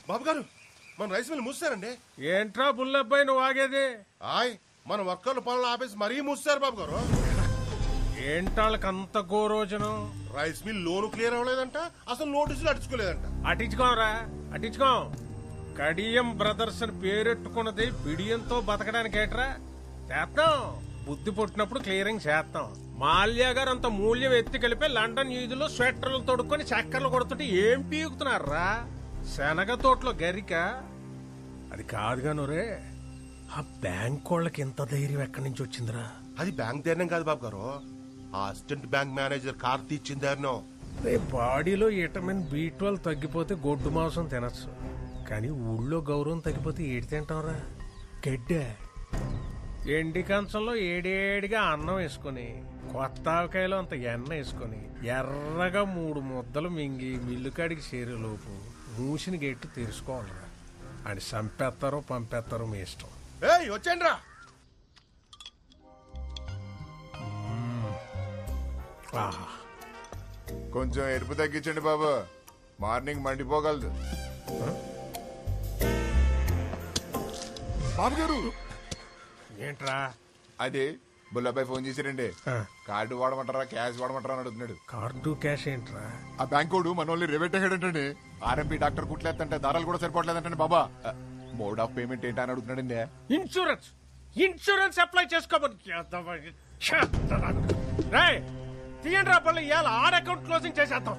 బాబు గారు మన rice mill మూసారండి. ఏంట్రా బుల్లబ్బాయి నువ్వు ఆగేది? ఆయ్ మన వర్కర్లు పనులు ఆపేసి మరీ మూసారు బాబు గారు. ఏంటాళ్ళకి అంత గోరోజనం? రైస్ మిల్ లోను క్లియర్ అవ్వలేదంట, అసలు నోటీసులు అడుచుకోలేదంట. అటించుకోరా అటించుకో. కడియం బ్రదర్స్ అని పేరెట్టుకున్నది బిడియంతో బతకడానికి ఏట్రా? చేస్తాం, బుద్ధి పుట్టినప్పుడు క్లియరింగ్ చేస్తాం. మాల్యా గారు అంత మూల్యం ఎత్తి కలిపి లండన్ వీధిలో స్వెటర్లు తొడుక్కొని చక్కర్లు కొడుతుంటే ఏం పీకుతున్నారా? శనగ తోటలో గరిక అది కాదుగా నూరే. ఆ బ్యాంక్ వాళ్ళకి ఎంత ధైర్యం ఎక్కడి నుంచి వచ్చిందిరా? అది బ్యాంక్ ధైర్యం కాదు బాబు గారు, ఆ అసిస్టెంట్ బ్యాంక్ మేనేజర్ కార్తీ ఇచ్చిన ధైర్యం. బాడీలో విటమిన్ B12 తగ్గిపోతే గొడ్డు మాంసం తినచ్చు, కానీ ఊళ్ళో గౌరవం తగ్గిపోతే ఏడి తింటాంరా? గడ్డే. ఎండి కంచంలో ఏడేడిగా అన్నం వేసుకుని, కొత్త ఆవకాయలో అంత ఎన్న వేసుకుని, ఎర్రగా 3 ముద్దలు మింగి మిల్లుకాడికి చేరేలోపు మూసిన గెట్టు తెరుచుకోవాలరా. అని చంపేస్తారో పంపేస్తారో మీ ఇష్టం. వచ్చేయండి రా. కొంచెం ఎరుపు తగ్గించండి బాబు, మార్నింగ్ మండిపోగలదు. బాబు గారు ఏంట్రా? అదే బుల్లబ్బాయి ఫోన్ చేశారండి. కార్డు వాడమంటారా క్యాష్ వాడమంటారా అని అడుగుతున్నాడు. కార్డు క్యాష్ ఏంట్రా? ఆ బ్యాంకోడు మనోళ్ళని రేవేట్ అయ్యాడంటండి. ఆర్ఎంపీ డాక్టర్ కుట్లేదంటే దారాలు కూడా సరిపోవట్లేదంటే బాబా. మోడ్ ఆఫ్ పేమెంట్ ఏంటి అని అడుగుతున్నాడండి. ఇన్సూరెన్స్ అప్లై చేసుకోమని తీయండి రా పళ్ళు. ఇవాళ ఆడ అకౌంట్ క్లోజింగ్ చేసేద్దాం.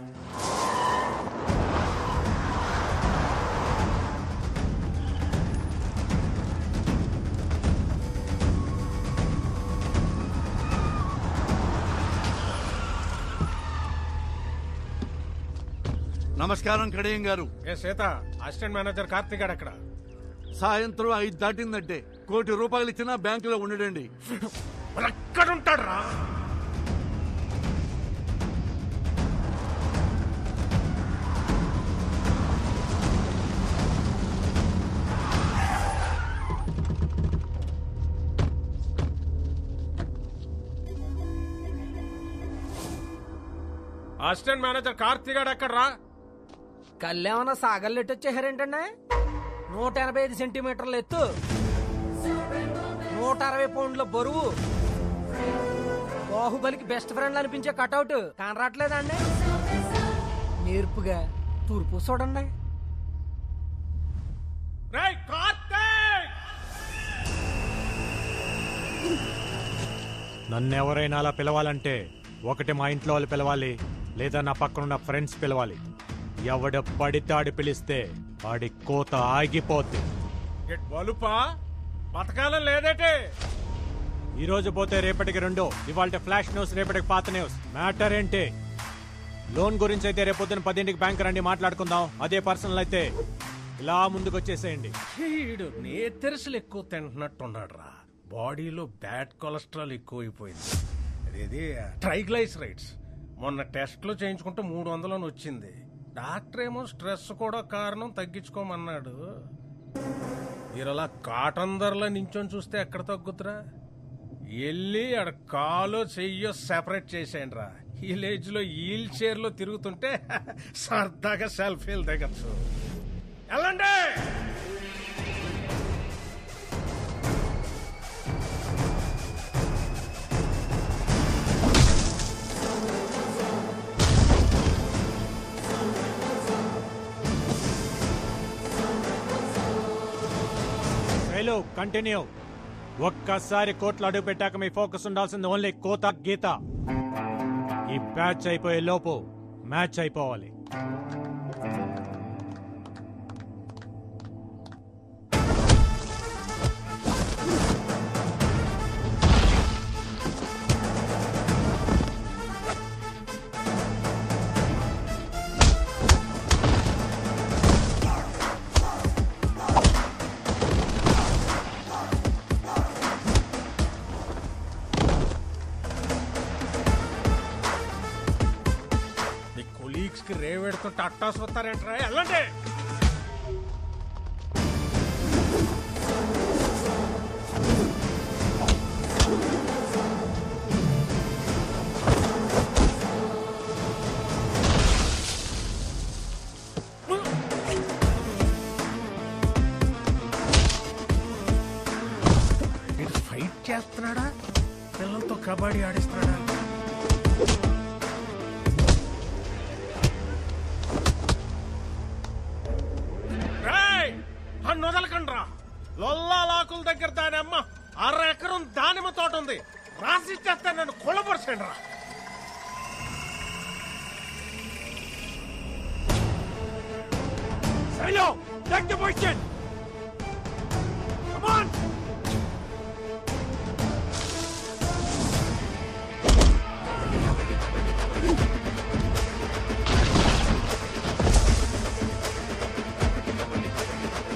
నమస్కారం కడియం గారు. ఏ సీత, అసిస్టెంట్ మేనేజర్ కార్తీక్ గారు అక్కడ. సాయంత్రం 5 దాటిందంటే ₹1 కోటి ఇచ్చినా బ్యాంకులో ఉండడండి. ఎక్కడుంటాడు రా? అసిస్టెంట్ మేనేజర్ కార్తీక్ గారు ఎక్కడ రా? కళ్ళేమన్నా సాగల్లెట్టు వచ్చేసారేంటండి? 185 సెంటీమీటర్ల ఎత్తు, 160 పౌండ్ల బరువు, బాహుబలికి బెస్ట్ ఫ్రెండ్ అనిపించే కటౌట్ కనరాట్లేదండి? నేర్పుగా తూర్పు చూడండి. నన్నెవరైనా అలా పిలవాలంటే ఒకటి మా ఇంట్లో వాళ్ళు పిలవాలి, లేదా నా పక్కనున్న ఫ్రెండ్స్ పిలవాలి. ఎవడ పడితే ఆడి పిలిస్తే వాడి కోత ఆగిపోద్ది. బలుపా బతకాలం లేదేటే? ఈ రోజు పోతే రేపటికి 2, ఇవాళ ఫ్లాష్ న్యూస్, రేపటికి పాత న్యూస్. మ్యాటర్ ఏంటి? లోన్ గురించి అయితే రేపొద్దున 10ంటికి బ్యాంక్ రండి మాట్లాడుకుందాం. అదే పర్సనల్ అయితే ఇలా ముందుకు వచ్చేసేయండి. నేతెరసలు ఎక్కువ తింటున్నట్టున్నాడు రా. బాడీలో బ్యాడ్ కొలెస్ట్రాల్ ఎక్కువైపోయింది. అదేది ట్రైగ్లైసరైడ్స్. మొన్న టెస్ట్లు చేయించుకుంటే 300 వచ్చింది. డాక్టర్ ఏమో స్ట్రెస్ కూడా కారణం, తగ్గించుకోమన్నాడు. మీరలా కాటన్ ధరలో నించొని చూస్తే ఎక్కడ తగ్గుతురా? వెళ్ళి ఆడ కాలో చెయ్యో సెపరేట్ చేసేయండి రా. విలేజ్ లో వీల్ చైర్ లో తిరుగుతుంటే సరదాగా సెల్ఫీలు దిగచ్చు. వెళ్ళండి. కంటిన్యూ. ఒక్కసారి కోట్లు అడుగు పెట్టాక మీ ఫోకస్ ఉండాల్సింది ఓన్లీ కోత గీత. ఈ బ్యాచ్ అయిపోయే లోపు మ్యాచ్ అయిపోవాలి. రేవెడుతుంటే అట్టాసు వస్తారేంట్రా? వెళ్ళండి. పిల్లలతో కబడ్డీ ఆడిస్తాడా? అన్ను వదలకండ్రా. లొల్లాలాకుల దగ్గర దాని అమ్మ 6 ఎకరం దానిమ్మ తోట ఉంది. రాసిచ్చేస్తే నన్ను కొలపరచండి రా. Silo, take the position. Come on.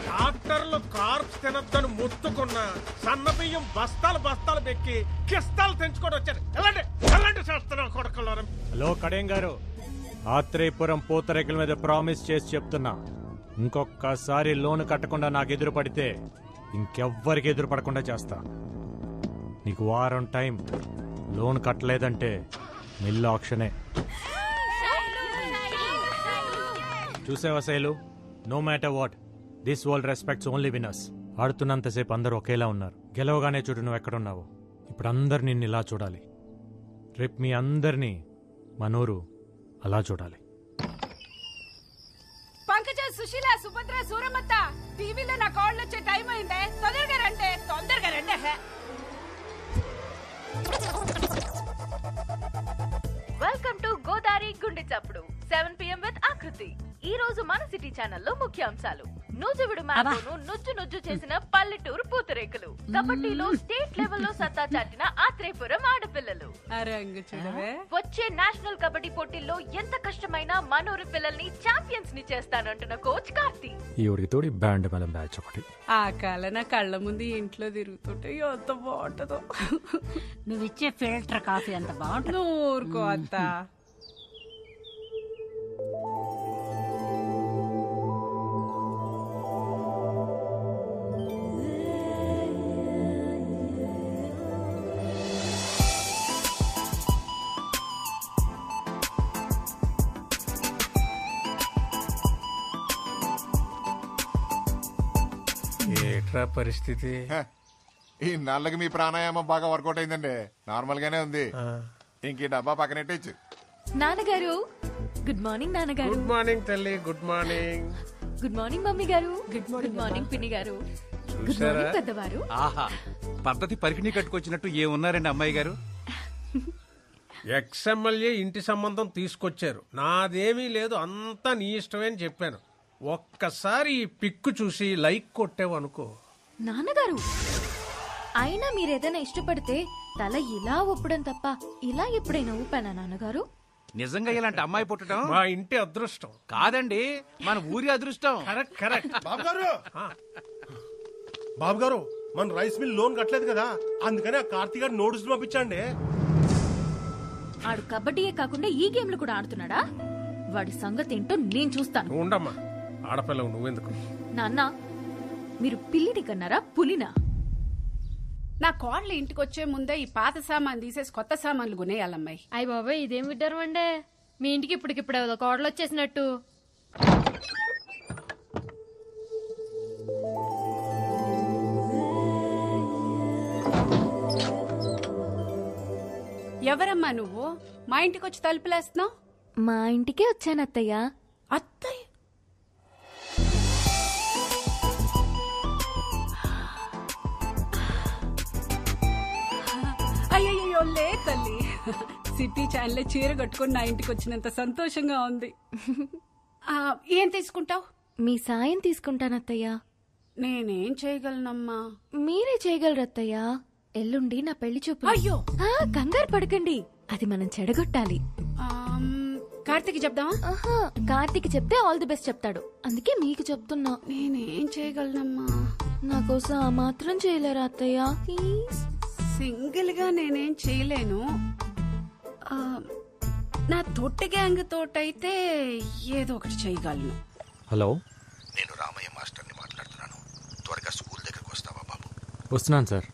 డాక్టర్లు కార్ప్స్ తినొద్దని ముత్తుకున్న సన్న బియ్యం బస్తాలు బస్తాలు పెక్కి కిస్తాలు తెంచుకొని వచ్చారు. ఎలాంటి చేస్తున్నావు కొడుకున్నారు? హలో కడేం గారు, ఆత్రేయపురం పూతరేకుల మీద ప్రామిస్ చేసి చెప్తున్నా, ఇంకొకసారి లోన్ కట్టకుండా నాకు ఎదురు పడితే ఇంకెవ్వరికి ఎదురు పడకుండా చేస్తా. నీకు వారం టైం, లోన్ కట్టలేదంటే మిల్లు ఆక్షనే. చూసావా Sailu, no matter what, this world respects only winners. ఆడుతున్నంతసేపు అందరూ ఒకేలా ఉన్నారు. గెలవగానే చూడు నువ్వు ఎక్కడున్నావు. ఇప్పుడు అందరు నిన్ను ఇలా చూడాలి. రేపు మీ అందరినీ మనూరు అలా చూడాలి. పంకజ, సుశీల, సుభద్ర, సూరమత్త, టీవీలో నా కాళ్ళు వచ్చే టైం అయిందే. తొందరగా రండి. వెల్కమ్ టు గోదావరి గుండె చప్పుడు 7 PM విత్ ఆకృతి. ఈ రోజు మన సిటీ ఛానల్లో ముఖ్యాంశాలు: నూజువిడు మ్యాంగోను నుజ్జు చేసిన పల్లెటూరు పూతరేకులు, కబడ్డీలో స్టేట్ లెవెల్లో సత్తా చాటిన ఆత్రేయపురం ఆడపిల్లలు, వచ్చే నేషనల్ కబడ్డీ పోటీల్లో ఎంత కష్టమైనా మనూరు పిల్లల్ని ఛాంపియన్స్ ని చేస్తానంటున్న కోచ్ కార్తీ. ఈ ఉడికి తోడి బ్యాండ్ మేళం బ్యాచ్ ఒకటి. ఆ కాల నా కళ్ళ ముందు ఇంట్లో తిరుగుతుంటే ఎంత బాగుంటుందో. నువ్విచ్చే ఫిల్టర్ కాఫీ అంత బాగుంటుంది. ఊరుకో అత్త. ఏట్రా పరిస్థితి? ఈ నాళ్ళకి మీ ప్రాణాయామం బాగా వర్కౌట్ అయిందండి. నార్మల్ గానే ఉంది. ఇంక ఈ డబ్బా పక్కనెట్టచ్చు. నాన్నగారు గుడ్ మార్నింగ్. నాన్నగారు గుడ్ మార్నింగ్ తల్లి. Good morning. Good morning mummy గారు. గుడ్ మార్నింగ్ పిన్ని గారు. గుడ్ మార్నింగ్ పెద్దవారు. ఆహా, పద్ధతి పరికిణి కట్టుకొచ్చినట్టు ఏమున్నారండి అమ్మాయి గారు? ఎక్స్ఎమ్మెల్యే ఇంటి సంబంధం తీసుకొచ్చారు. నాదేమీ లేదు, అంతా నీ ఇష్టమే అని చెప్పాను. ఒక్కసారి ఈ పిక్కు చూసి లైక్ కొట్టావనుకో. నాన్నగారు, అయినా మీరేదైనా ఇష్టపడితే తల ఇలా ఊపడం తప్ప ఇలా ఎప్పుడైనా ఊపానా నాన్నగారు? నిజంగా ఇలాంటి అమ్మాయి పుట్టడం మా ఇంటి అదృష్టం కాదండి, మన ఊరి అదృష్టం. కరెక్ట్. బాబు గారు మన రైస్ మిల్ లోన్ కట్టలేదు కదా, అందుకని ఆ కార్తీక్ గారు నోటీసులు పంపించండి. ఆడు కబడ్డీయే కాకుండా ఈ గేమ్లు కూడా ఆడుతున్నాడా? వాడి సంగతి ఏంటో నేను చూస్తాను. ఉండమ్మా, ఆడపిల్లవు నువ్వెందుకు? నాన్న, మీరు పిల్లిని కన్నారా పులినా? నా కోడలు ఇంటికి వచ్చే ముందే ఈ పాత సామాన్ తీసేసి కొత్త సామాన్లు కొనేయాలమ్మాయి. అయ్య బాబాయ్, ఇదేం విడ్డారు అండే, మీ ఇంటికి ఇప్పటికిప్పుడు కోడలు వచ్చేసినట్టు. ఎవరమ్మా నువ్వు? మా ఇంటికి వచ్చి తలుపులేస్తున్నావు? మా ఇంటికే వచ్చాను అత్తయ్య. అత్తయ్య? అయ్యయ్యో లే తల్లి, సిటీ ఛానల్ చీర కట్టుకుని నా ఇంటికి వచ్చినంత సంతోషంగా ఉంది. ఏం తీసుకుంటావు? మీ సాయం తీసుకుంటాను అత్తయ్య. నేనేం చేయగలనమ్మా? మీరే చేయగలరు అత్తయ్య. ఎల్లుండి నా పెళ్లి చూపు. అయ్యో, కంగారు పడకండి, అది మనం చెడగొట్టాలి. కార్తీక్ చెప్దామా? కార్తీక్ చెప్తే ఆల్ ది బెస్ట్ చెప్తాడు, అందుకే మీకు చెప్తున్నా. నేనేం చేయగలనమ్మా? నా కోసం ఆ మాత్రం చేయలేరా అత్తయ్య? సింగిల్ గా నేనేం చేయలేను. నా తొట్టి గ్యాంగ్ తోటైతే ఏదో ఒకటి చేయగలను. హలో, నేను రామయ్య మాస్టర్ని మాట్లాడుతున్నాను. త్వరగా స్కూల్ దగ్గరకు వస్తావా బాబు? వస్తున్నాను సార్.